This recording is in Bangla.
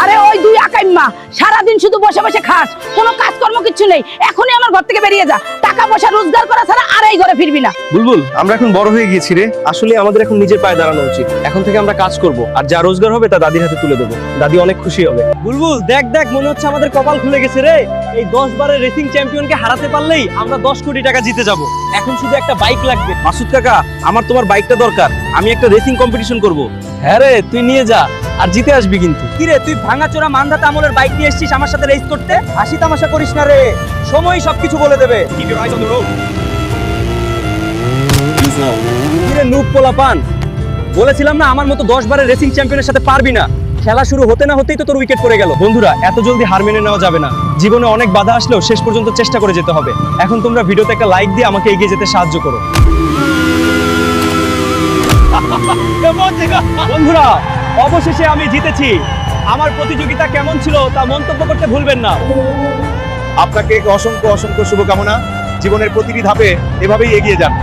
আরে ওই দুই আকাইম্মা সারাদিন শুধু বসে বসে খাস, কোনো কাজকর্ম কিছু নেই। এখনই আমার ঘর থেকে বেরিয়ে যা, টাকা পয়সা রোজগার করা ছাড়া আর এই ঘরে ফিরবি না। বুলবুল, আমরা এখন বড় হয়ে গিয়েছি রে। আসলে আমাদের এখন নিজের পায়ে দাঁড়ানো উচিত। এখন থেকে আমরা কাজ করব, আর যা রোজগার হবে তা দাদির হাতে তুলে দেবো। দাদি অনেক খুশি হবে। বুলবুল, দেখ দেখ, মনে হচ্ছে আমাদের কপাল খুলে গেছে রে। এই 10 বারের রেসিং চ্যাম্পিয়নকে হারাতে পারলেই আমরা 10 কোটি টাকা জিতে যাব। এখন শুধু একটা বাইক লাগবে। মাসুদ কাকা, আমার তোমার বাইকটা দরকার। আমি একটা রেসিং কম্পিটিশন করব। হ্যাঁ রে, তুই নিয়ে যা, আর জিতে আসবি কিন্তু। কি রে, তুই ভাঙাচোরা মান্ধাতা আমলের বাইক নিয়ে এসেছিস আমার সাথে রেস করতে? হাসি তামাশা করিস না রে, সময় সবকিছু বলে দেবে। কি রে নুব পোলাপান, বলেছিলাম না আমার মতো 10 বারের রেসিং চ্যাম্পিয়নের সাথে পারবি না। খেলা শুরু হতে না হতেই তো তোর উইকেট পড়ে গেল। বন্ধুরা, এত জলদি হার মেনে নেওয়া যাবে না। জীবনে অনেক বাধা আসলেও শেষ পর্যন্ত চেষ্টা করে যেতে হবে। এখন তোমরা ভিডিওতে একটা লাইক দিয়ে আমাকে এগিয়ে যেতে সাহায্য করো। বন্ধুরা, অবশেষে আমি জিতেছি। আমার প্রতিযোগিতা কেমন ছিল তা মন্তব্য করতে ভুলবেন না। আপনাকে অসংখ্য অসংখ্য শুভকামনা। জীবনের প্রতিটি ধাপে এভাবেই এগিয়ে যান।